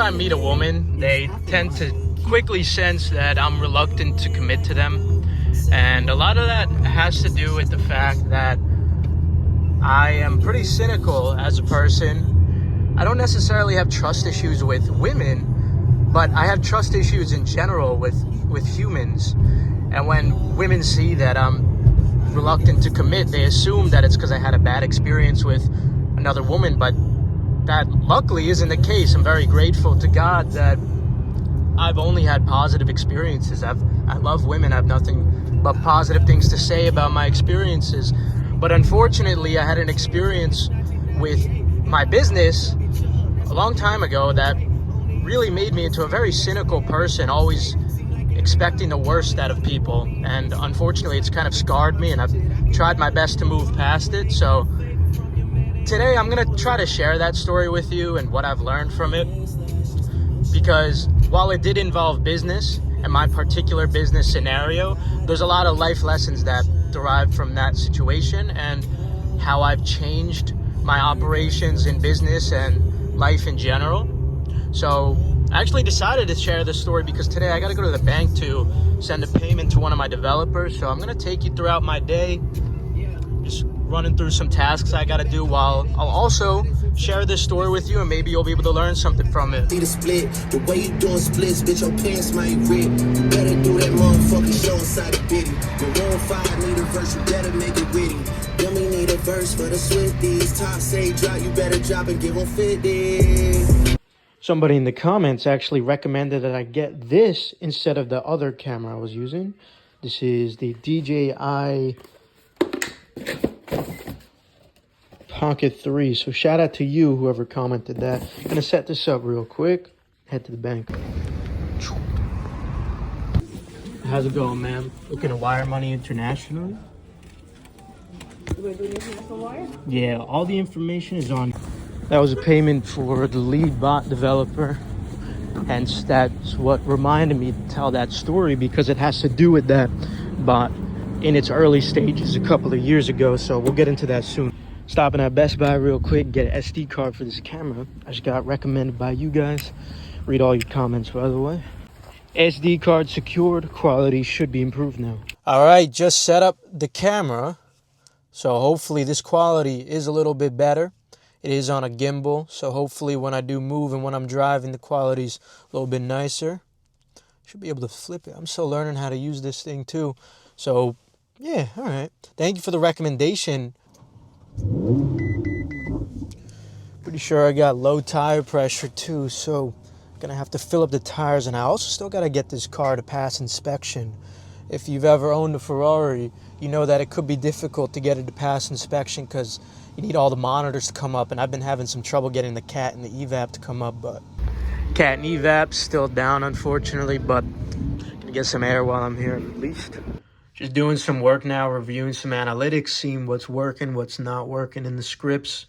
I meet a woman, they tend to quickly sense that I'm reluctant to commit to them. And a lot of that has to do with the fact that I am pretty cynical as a person. I don't necessarily have trust issues with women, but I have trust issues in general with humans. And when women see that I'm reluctant to commit, they assume that it's because I had a bad experience with another woman, but that luckily isn't the case. I'm very grateful to God that I've only had positive experiences. I love women. I have nothing but positive things to say about my experiences. But unfortunately, I had an experience with my business a long time ago that really made me into a very cynical person, always expecting the worst out of people. And unfortunately, it's kind of scarred me, and I've tried my best to move past it. So today, I'm going to try to share that story with you and what I've learned from it. Because while it did involve business and my particular business scenario, there's a lot of life lessons that derive from that situation and how I've changed my operations in business and life in general. So I actually decided to share this story because today I got to go to the bank to send a payment to one of my developers. So I'm going to take you throughout my day, just running through some tasks I got to do, while I'll also share this story with you, and maybe you'll be able to learn something from it. See the split, the way you doing splits, bitch, your pants might rip. You better do that motherfucking show inside the bitty. Maroon 5 need a verse, you better make it witty. Dummy need a verse for the Swifties. Top say drop, you better drop and give 'em 50. Somebody in the comments actually recommended that I get this instead of the other camera I was using. This is the DJI Pocket 3. So shout out to you, whoever commented that. I'm going to set this up real quick. Head to the bank. How's it going, ma'am? Looking to wire money internationally? You want to do international wire? Yeah, all the information is on. That was a payment for the lead bot developer. Hence, that's what reminded me to tell that story, because it has to do with that bot in its early stages a couple of years ago. So we'll get into that soon. Stopping at Best Buy real quick, get an SD card for this camera. I just got recommended by you guys. Read all your comments, by the way. SD card secured. Quality should be improved now. All right, just set up the camera. So hopefully this quality is a little bit better. It is on a gimbal, so hopefully when I do move and when I'm driving, the quality's a little bit nicer. Should be able to flip it. I'm still learning how to use this thing too. So yeah, all right. Thank you for the recommendation. Pretty sure I got low tire pressure too, so gonna have to fill up the tires, and I also still gotta get this car to pass inspection. If you've ever owned a Ferrari, you know that it could be difficult to get it to pass inspection because you need all the monitors to come up, and I've been having some trouble getting the CAT and the EVAP to come up, but CAT and EVAP's still down, unfortunately, but gonna get some air while I'm here at least. Just doing some work now, reviewing some analytics, seeing what's working, what's not working in the scripts.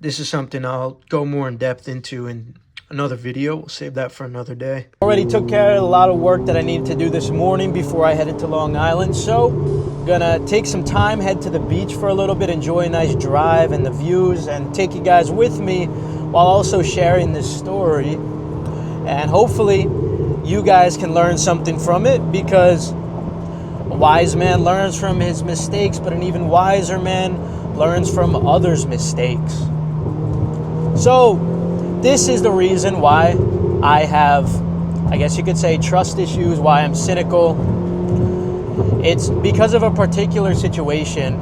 This is something I'll go more in depth into in another video. We'll save that for another day. Already took care of a lot of work that I needed to do this morning before I headed to Long Island. So gonna take some time, head to the beach for a little bit, enjoy a nice drive and the views, and take you guys with me while also sharing this story. And hopefully you guys can learn something from it, because a wise man learns from his mistakes, but an even wiser man learns from others' mistakes. So this is the reason why I have, I guess you could say, trust issues, why I'm cynical. It's because of a particular situation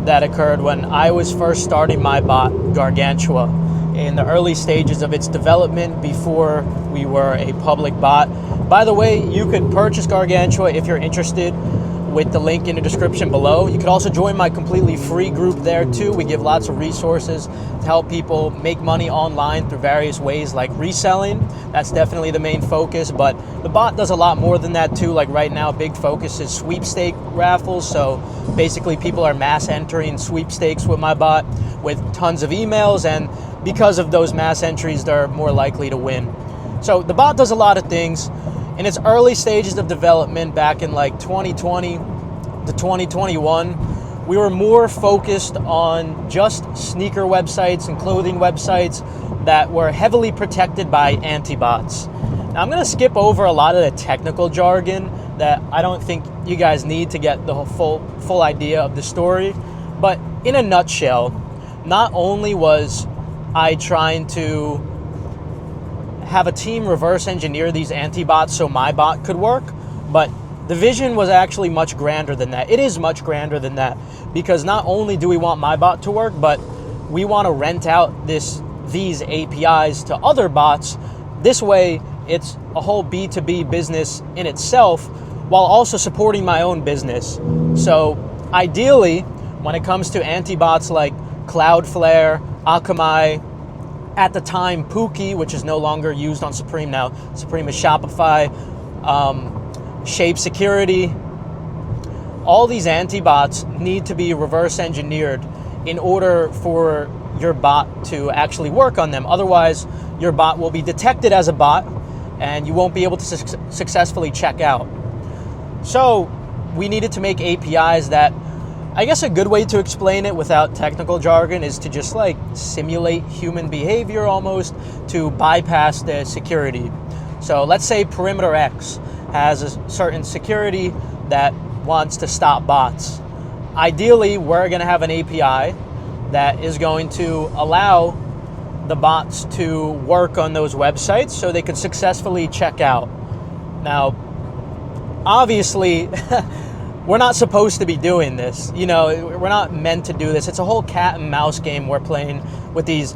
that occurred when I was first starting my bot, Gargantua, in the early stages of its development before we were a public bot. By the way, you could purchase Gargantua if you're interested with the link in the description below. You could also join my completely free group there too. We give lots of resources to help people make money online through various ways, like reselling. That's definitely the main focus, but the bot does a lot more than that too. Like right now, big focus is sweepstake raffles. So basically people are mass entering sweepstakes with my bot with tons of emails, and because of those mass entries, they're more likely to win. So the bot does a lot of things. In its early stages of development back in like 2020 to 2021, we were more focused on just sneaker websites and clothing websites, that were heavily protected by anti-bots. Now, I'm going to skip over a lot of the technical jargon that I don't think you guys need to get the full idea of the story. But in a nutshell, not only was I trying to have a team reverse engineer these anti-bots so my bot could work, but the vision was actually much grander than that. It is much grander than that, because not only do we want my bot to work, but we want to rent out these APIs to other bots. This way, it's a whole B2B business in itself, while also supporting my own business. So ideally, when it comes to anti-bots like Cloudflare, Akamai, at the time Pookie, which is no longer used on Supreme now, Supreme is Shopify, Shape Security, all these anti-bots need to be reverse engineered in order for your bot to actually work on them. Otherwise, your bot will be detected as a bot and you won't be able to successfully check out. So we needed to make APIs that, I guess a good way to explain it without technical jargon is to just like simulate human behavior almost, to bypass the security. So let's say Perimeter X has a certain security that wants to stop bots. Ideally, we're going to have an API that is going to allow the bots to work on those websites so they could successfully check out. Now, obviously, we're not supposed to be doing this. You know, we're not meant to do this. It's a whole cat and mouse game we're playing with these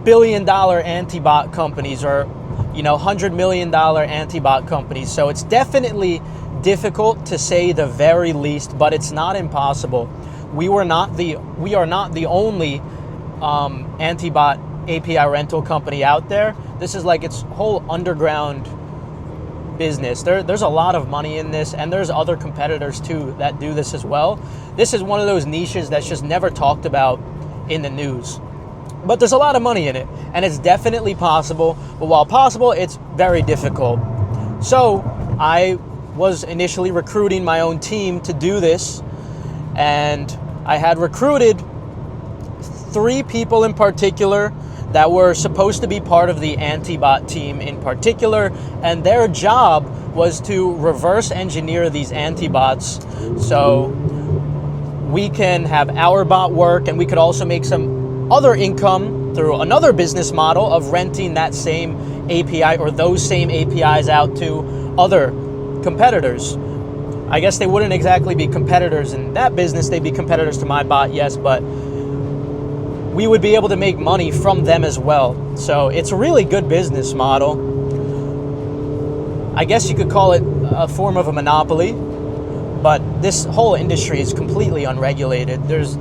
billion-dollar anti-bot companies, or, you know, $100 million anti-bot companies. So it's definitely difficult to say the very least, but it's not impossible. We are not the only anti-bot API rental company out there. This is like its whole underground business. There's a lot of money in this, and there's other competitors too that do this as well. This is one of those niches that's just never talked about in the news. But there's a lot of money in it, and it's definitely possible. But while possible, it's very difficult. So I was initially recruiting my own team to do this, and I had recruited 3 people in particular that were supposed to be part of the anti-bot team in particular, and their job was to reverse engineer these anti-bots so we can have our bot work, and we could also make some other income through another business model of renting that same API or those same APIs out to other competitors. I guess they wouldn't exactly be competitors in that business, they'd be competitors to my bot, yes, but we would be able to make money from them as well. So it's a really good business model. I guess you could call it a form of a monopoly, but this whole industry is completely unregulated. There's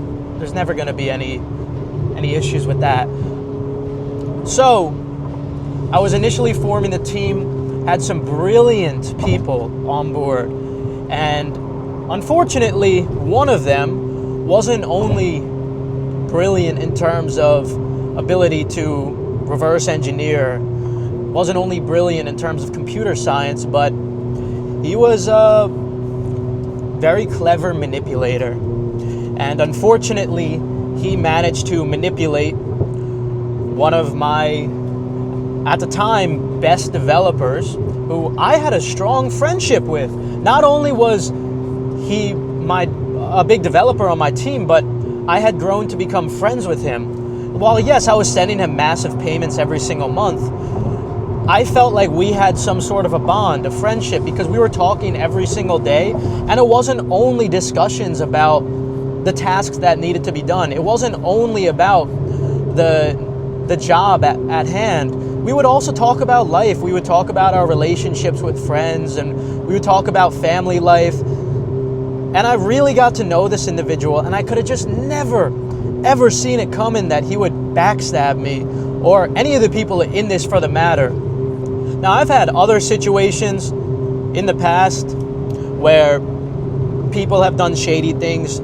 never going to be any issues with that. So I was initially forming the team, had some brilliant people on board, and unfortunately one of them wasn't only brilliant in terms of ability to reverse engineer, wasn't only brilliant in terms of computer science, but he was a very clever manipulator. And unfortunately, he managed to manipulate one of my, at the time, best developers, who I had a strong friendship with. Not only was he a big developer on my team, but I had grown to become friends with him. While yes, I was sending him massive payments every single month, I felt like we had some sort of a bond, a friendship, because we were talking every single day, and it wasn't only discussions about the tasks that needed to be done. It wasn't only about the job at hand. We would also talk about life. We would talk about our relationships with friends, and we would talk about family life. And I really got to know this individual, and I could have just never, ever seen it coming that he would backstab me, or any of the people in this for the matter. Now, I've had other situations in the past where people have done shady things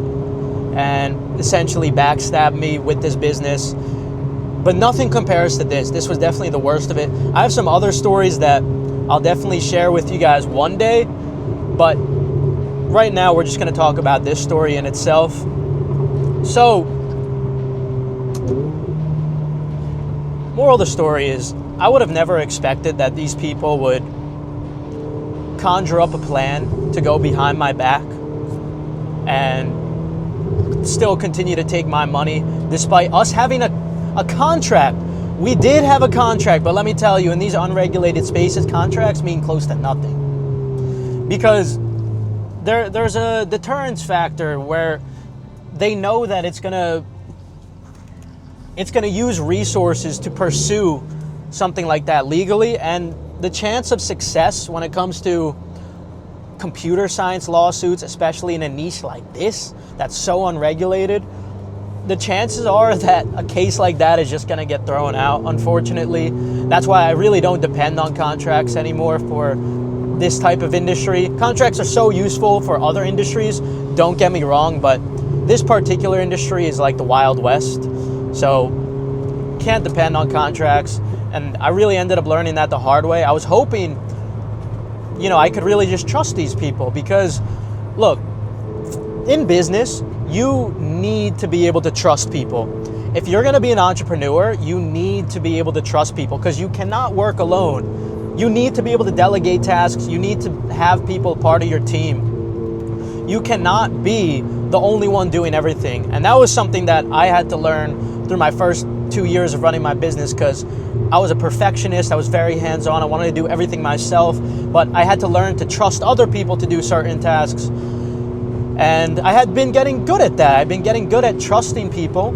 and essentially backstabbed me with this business, but nothing compares to this. This was definitely the worst of it. I have some other stories that I'll definitely share with you guys one day, but right now we're just going to talk about this story in itself. So moral of the story is, I would have never expected that these people would conjure up a plan to go behind my back and still continue to take my money despite us having a contract. We did have a contract, but let me tell you, in these unregulated spaces, contracts mean close to nothing. Because there's a deterrence factor where they know that it's gonna use resources to pursue something like that legally, and the chance of success when it comes to computer science lawsuits, especially in a niche like this that's so unregulated, the chances are that a case like that is just going to get thrown out, unfortunately. That's why I really don't depend on contracts anymore for this type of industry. Contracts are so useful for other industries, don't get me wrong, but this particular industry is like the Wild West, so can't depend on contracts. And I really ended up learning that the hard way. I was hoping, I could really just trust these people, because look, in business, you need to be able to trust people. If you're going to be an entrepreneur, you need to be able to trust people, because you cannot work alone. You need to be able to delegate tasks. You need to have people part of your team. You cannot be the only one doing everything. And that was something that I had to learn through my first 2 years of running my business, because I was a perfectionist. I was very hands-on. I wanted to do everything myself, but I had to learn to trust other people to do certain tasks. And I had been getting good at that. I've been getting good at trusting people.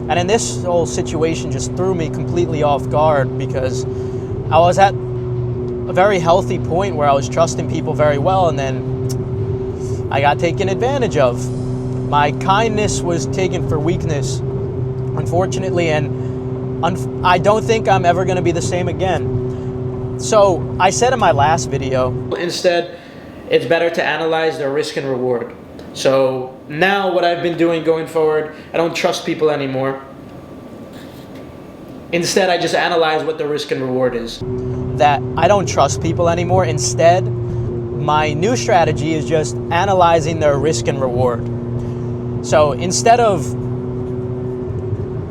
And in this whole situation just threw me completely off guard, because I was at a very healthy point where I was trusting people very well, and then I got taken advantage of. My kindness was taken for weakness, unfortunately, and I don't think I'm ever going to be the same again. So I said in my last video, instead, it's better to analyze their risk and reward. So now what I've been doing going forward, I don't trust people anymore. Instead, I just analyze what the risk and reward is. That I don't trust people anymore. Instead, my new strategy is just analyzing their risk and reward. So instead of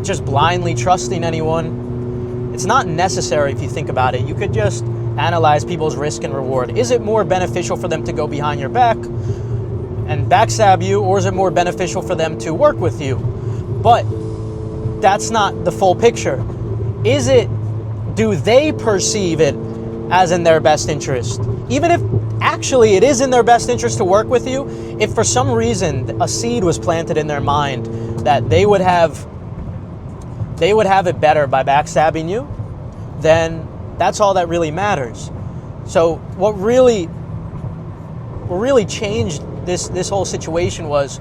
just blindly trusting anyone, it's not necessary if you think about it. You could just analyze people's risk and reward. Is it more beneficial for them to go behind your back and backstab you, or is it more beneficial for them to work with you? But that's not the full picture. Do they perceive it as in their best interest? Even if actually it is in their best interest to work with you, if for some reason a seed was planted in their mind that they would have it better by backstabbing you, then that's all that really matters. So what really changed this whole situation was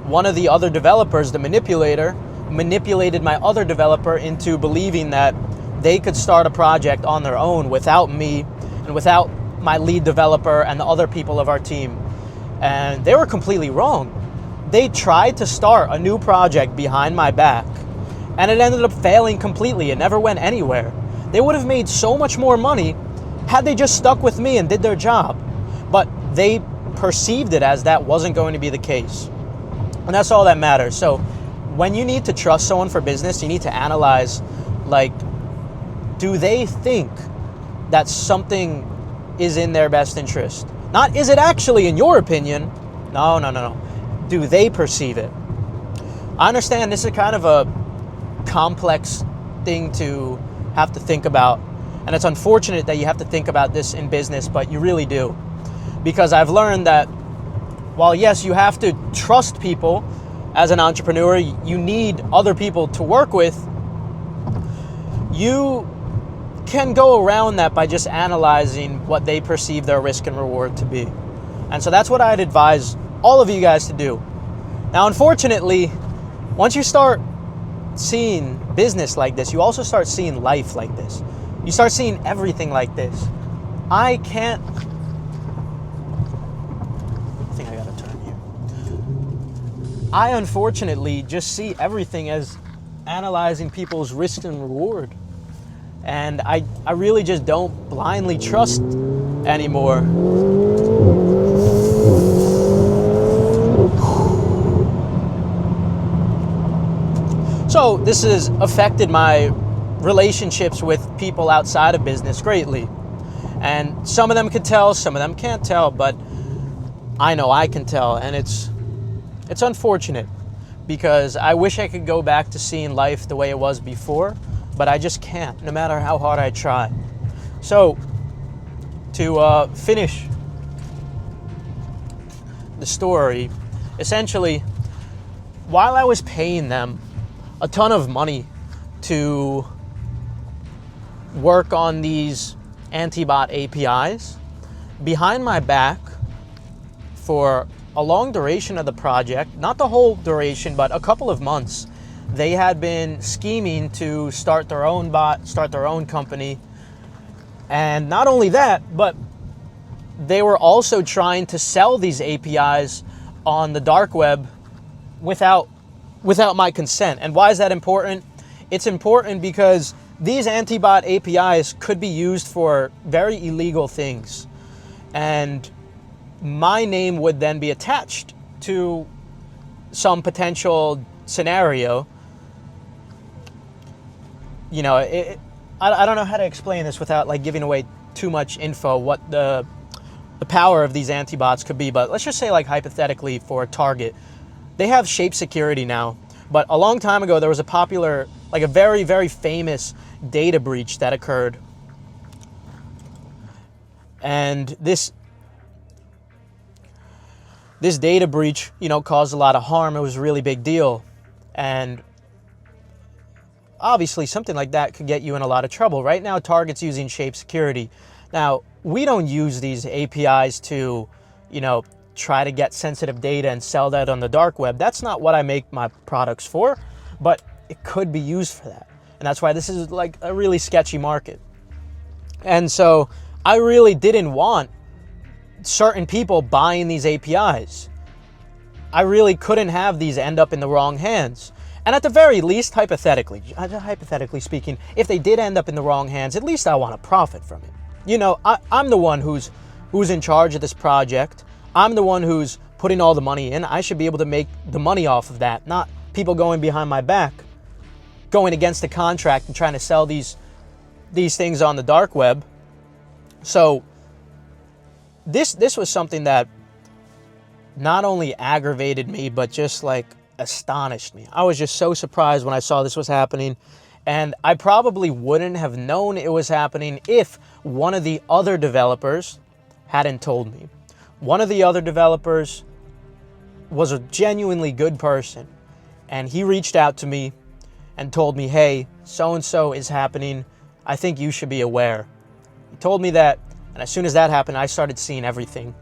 one of the other developers, the manipulator, manipulated my other developer into believing that they could start a project on their own without me and without my lead developer and the other people of our team. And they were completely wrong. They tried to start a new project behind my back, and it ended up failing completely. It never went anywhere. They would have made so much more money had they just stuck with me and did their job. But they perceived it as that wasn't going to be the case. And that's all that matters. So when you need to trust someone for business, you need to analyze, do they think that something is in their best interest? Not, is it actually in your opinion? No. Do they perceive it? I understand this is kind of a complex thing to have to think about, and it's unfortunate that you have to think about this in business, but you really do. Because I've learned that while yes, you have to trust people as an entrepreneur, you need other people to work with, you can go around that by just analyzing what they perceive their risk and reward to be. And so that's what I'd advise all of you guys to do. Now, unfortunately, once you start seeing business like this, you also start seeing life like this. You start seeing everything like this. I think I gotta turn here. I unfortunately just see everything as analyzing people's risk and reward. And I really just don't blindly trust anymore. So this has affected my relationships with people outside of business greatly. And some of them could tell, some of them can't tell, but I know I can tell, and it's unfortunate because I wish I could go back to seeing life the way it was before, but I just can't, no matter how hard I try. So, to finish the story, essentially, while I was paying them a ton of money to work on these anti-bot APIs, behind my back, for a long duration of the project, not the whole duration, but a couple of months, they had been scheming to start their own bot, start their own company. And not only that, but they were also trying to sell these APIs on the dark web without my consent. And why is that important? It's important because these anti-bot APIs could be used for very illegal things. And my name would then be attached to some potential scenario. You know, I don't know how to explain this without like giving away too much info, what the power of these anti-bots could be. But let's just say, like, hypothetically, for Target, they have shape security now. But a long time ago, there was a popular, like a very, very famous data breach that occurred. And this data breach, you know, caused a lot of harm. It was a really big deal. And obviously something like that could get you in a lot of trouble. Right now, Target's using shape security. Now, we don't use these APIs to, you know, try to get sensitive data and sell that on the dark web. That's not what I make my products for, but it could be used for that. And that's why this is like a really sketchy market. And so I really didn't want certain people buying these APIs. I really couldn't have these end up in the wrong hands. And at the very least, hypothetically speaking, if they did end up in the wrong hands, at least I want to profit from it. You know, I'm the one who's in charge of this project. I'm the one who's putting all the money in. I should be able to make the money off of that, not people going behind my back, going against the contract and trying to sell these things on the dark web. So this was something that not only aggravated me, but just like astonished me. I was just so surprised when I saw this was happening. And I probably wouldn't have known it was happening if one of the other developers hadn't told me. One of the other developers was a genuinely good person. And he reached out to me and told me, hey, so-and-so is happening. I think you should be aware. He told me that. And as soon as that happened, I started seeing everything.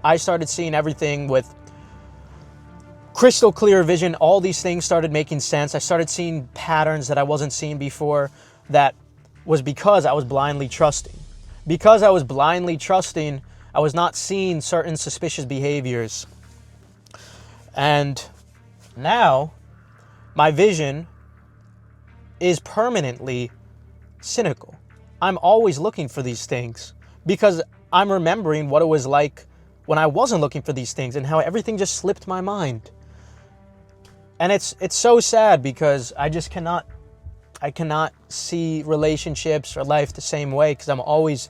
I started seeing everything with crystal clear vision. All these things started making sense. I started seeing patterns that I wasn't seeing before. That was because I was blindly trusting. Because I was blindly trusting, I was not seeing certain suspicious behaviors. And now, my vision is permanently cynical. I'm always looking for these things because I'm remembering what it was like when I wasn't looking for these things and how everything just slipped my mind. And it's so sad because I cannot see relationships or life the same way because I'm always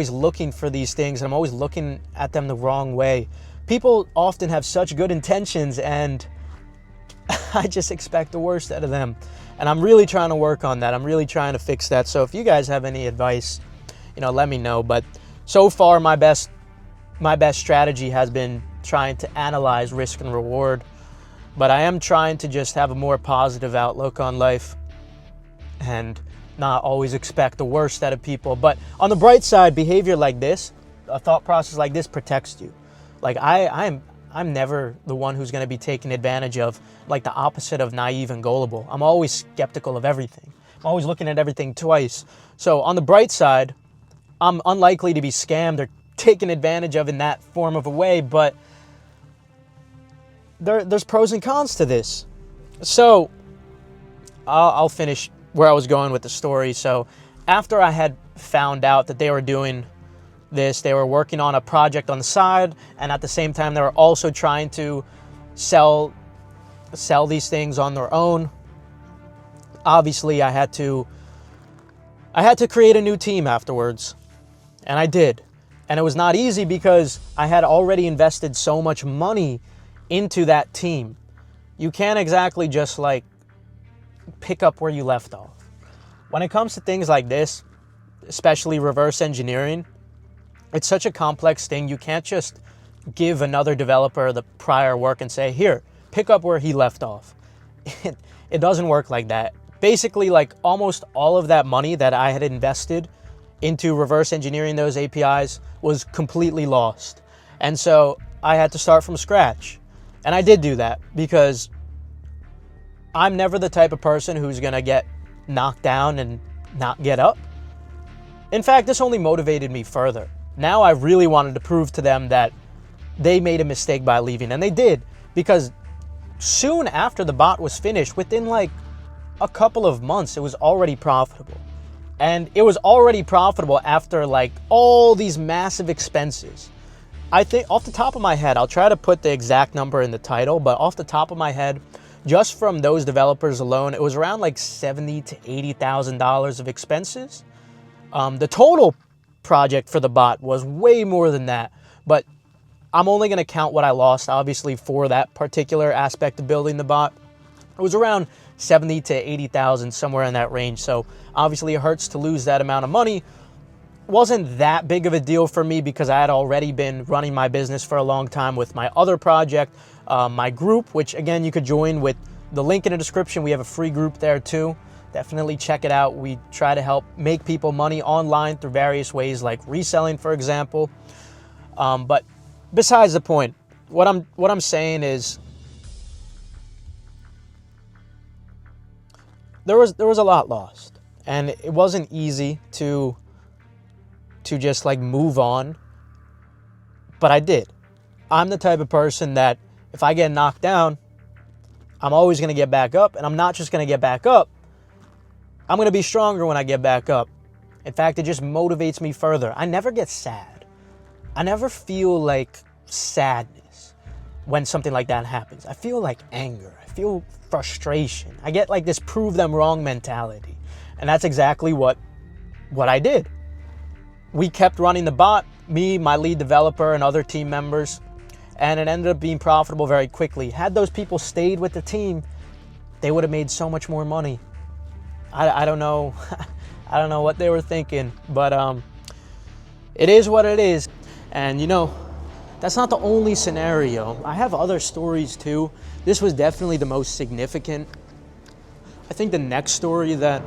looking for these things and I'm always looking at them the wrong way. People often have such good intentions and I just expect the worst out of them. And I'm really trying to work on that. I'm really trying to fix that. So if you guys have any advice, you know, let me know. But so far, my best strategy has been trying to analyze risk and reward. But I am trying to just have a more positive outlook on life and not always expect the worst out of people. But on the bright side, behavior like this, a thought process like this protects you. Like I'm never the one who's going to be taken advantage of, like the opposite of naive and gullible. I'm always skeptical of everything. I'm always looking at everything twice. So on the bright side, I'm unlikely to be scammed or taken advantage of in that form of a way, but there's pros and cons to this. So I'll finish where I was going with the story. So after I had found out that they were doing this, they were working on a project on the side, and at the same time they were also trying to sell these things on their own. obviously I had to create a new team afterwards, and I did. And it was not easy because I had already invested so much money into that team. You can't exactly just like pick up where you left off. When it comes to things like this, especially reverse engineering, it's such a complex thing. You can't just give another developer the prior work and say, here, pick up where he left off. It doesn't work like that. Basically, like almost all of that money that I had invested into reverse engineering those APIs was completely lost. And so I had to start from scratch. And I did do that because I'm never the type of person who's going to get knocked down and not get up. In fact, this only motivated me further. Now I really wanted to prove to them that they made a mistake by leaving, and they did, because soon after the bot was finished, within like a couple of months, it was already profitable. And it was already profitable after like all these massive expenses. I think off the top of my head, I'll try to put the exact number in the title, but off the top of my head, just from those developers alone, it was around like $70,000 to $80,000 of expenses. The total project for the bot was way more than that, but I'm only going to count what I lost, obviously, for that particular aspect of building the bot. It was around 70 to 80,000, somewhere in that range. So obviously it hurts to lose that amount of money. Wasn't that big of a deal for me because I had already been running my business for a long time with my other project, my group, which again, you could join with the link in the description. We have a free group there too. Definitely check it out. We try to help make people money online through various ways like reselling, for example. But besides the point, what I'm saying is there was a lot lost, and it wasn't easy to just like move on, but I did. I'm the type of person that if I get knocked down, I'm always going to get back up, and I'm not just going to get back up. I'm going to be stronger when I get back up. In fact, it just motivates me further. I never get sad. I never feel like sadness when something like that happens. I feel like anger. I feel frustration. I get like this prove them wrong mentality. And that's exactly what I did. We kept running the bot, me, my lead developer, and other team members, and it ended up being profitable very quickly. Had those people stayed with the team, they would have made so much more money. I don't know. I don't know what they were thinking, but it is what it is. And you know, that's not the only scenario. I have other stories too. This was definitely the most significant. I think the next story that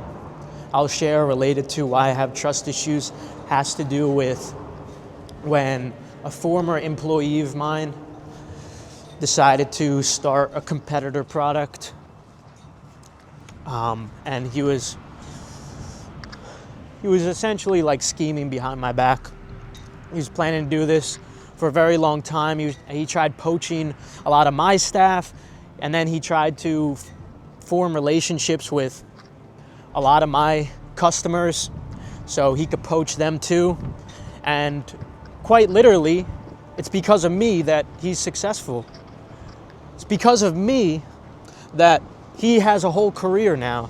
I'll share related to why I have trust issues has to do with when a former employee of mine decided to start a competitor product. And he was essentially like scheming behind my back. He was planning to do this for a very long time. He tried poaching a lot of my staff, and then he tried to form relationships with a lot of my customers so he could poach them too. And quite literally, it's because of me that he's successful. It's because of me that he has a whole career now.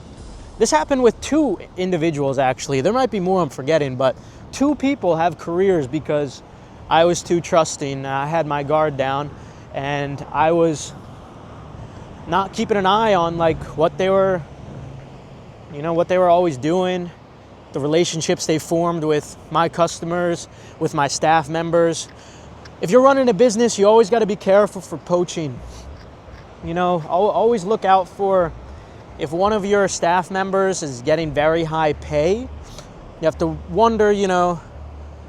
This happened with 2 individuals, actually. There might be more I'm forgetting, but 2 people have careers because I was too trusting. I had my guard down, and I was not keeping an eye on like what they were always doing, the relationships they formed with my customers, with my staff members. If you're running a business, you always got to be careful for poaching. You know, always look out for if one of your staff members is getting very high pay. You have to wonder, you know,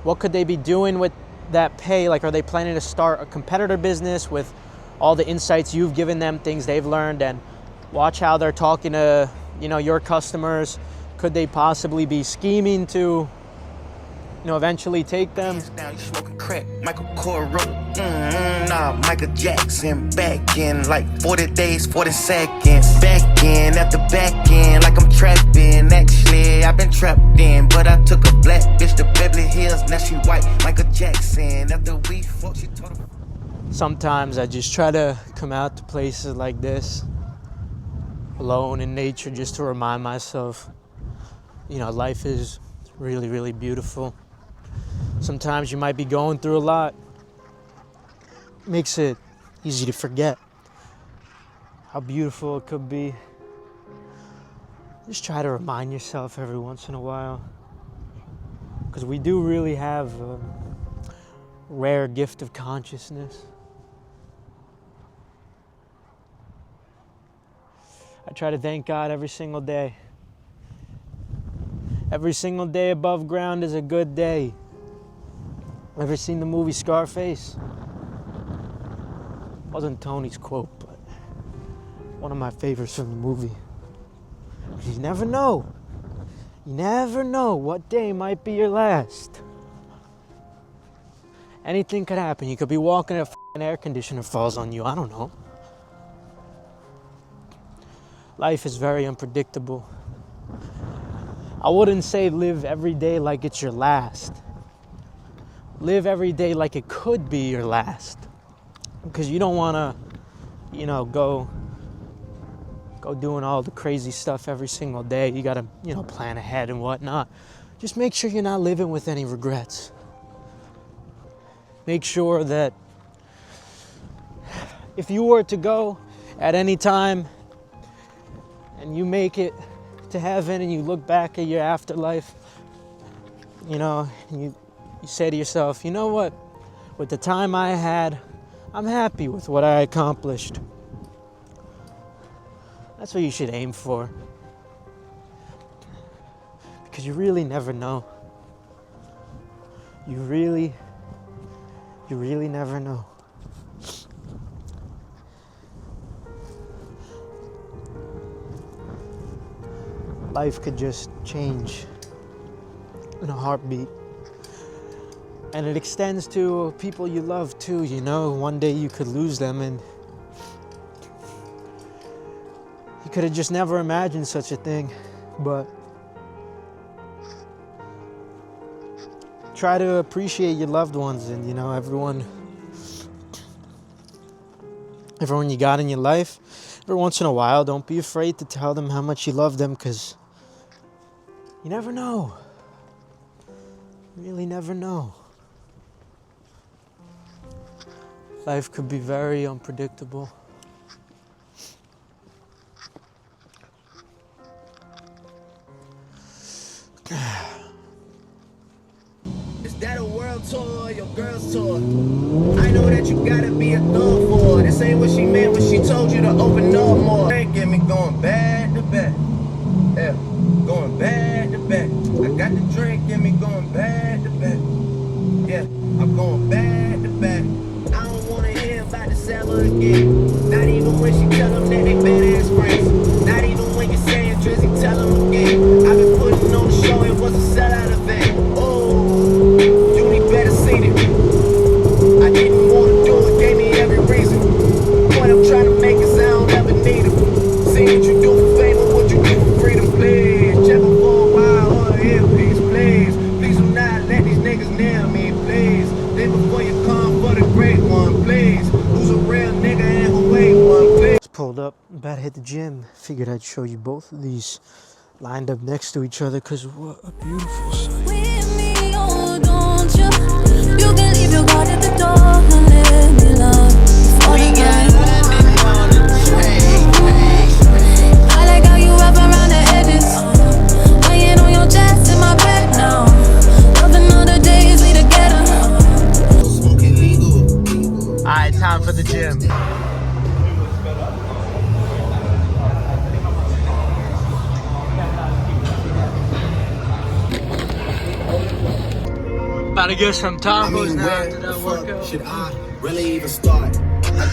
what could they be doing with that pay? Like, are they planning to start a competitor business with all the insights you've given them, things they've learned, and watch how they're talking to, you know, your customers. Could they possibly be scheming to, you know, eventually take them? Now you smoking crack, Michael Corro. Nah, Michael Jackson back in like 40 days, 40 seconds. Back in at the back end, like I'm trapping. Actually, I've been trapped in, but I took a black bitch to Beverly Hills. Now she white, Michael Jackson. After we fought, she told him. Sometimes I just try to come out to places like this a alone in nature just to remind myself, life is really, really beautiful. Sometimes you might be going through a lot. Makes it easy to forget how beautiful it could be. Just try to remind yourself every once in a while, because we do really have a rare gift of consciousness. I try to thank God every single day. Every single day above ground is a good day. Ever seen the movie Scarface? Wasn't Tony's quote, but one of my favorites from the movie. You never know. You never know what day might be your last. Anything could happen. You could be walking and an air conditioner falls on you. I don't know. Life is very unpredictable. I wouldn't say live every day like it's your last. Live every day like it could be your last. Because you don't want to, go doing all the crazy stuff every single day. You got to, plan ahead and whatnot. Just make sure you're not living with any regrets. Make sure that if you were to go at any time and you make it to heaven and you look back at your afterlife, and you say to yourself, you know what? With the time I had, I'm happy with what I accomplished. That's what you should aim for. Because you really never know. You really never know. Life could just change in a heartbeat. And it extends to people you love too, One day you could lose them and you could have just never imagined such a thing. But try to appreciate your loved ones and, everyone you got in your life. Every once in a while, don't be afraid to tell them how much you love them, because you never know. You really never know. Life could be very unpredictable. Is that a world tour or your girl's tour? I know that you gotta be a thug for her. This ain't what she meant when she told you to open up more. Get me going back to back. Yeah, going back to back. I got the drink, get me going back to back. Yeah, I'm going back to back. I don't wanna hear about the seller again. Not even when she tell them that they better as friends. Not even when you're saying Drizzy, tell them again. I've been putting on the show, it was a sellout event. Oh, you need better seen it. I didn't want to do it, gave me every reason. Point I'm trying to make is I don't ever need them. See what you do for favor, what you do for freedom, please. Check them for a while, or earpiece, please. Please do not let these niggas near me, please. Live before you come for the great one, please. Who's a real nigga and who ain't one, please. Pulled up, about to hit the gym. Figured I'd show you both of these lined up next to each other, because what a beautiful sight. With me, oh, don't you? You can leave your card at the door and let me love. We got London on the train. I like how you wrap around the edges. Laying on your chest in my bed now. Loving all the days we together. Smoking legal. Alright, time for the gym. About to get some tacos now after that workout. Should I really even start? I got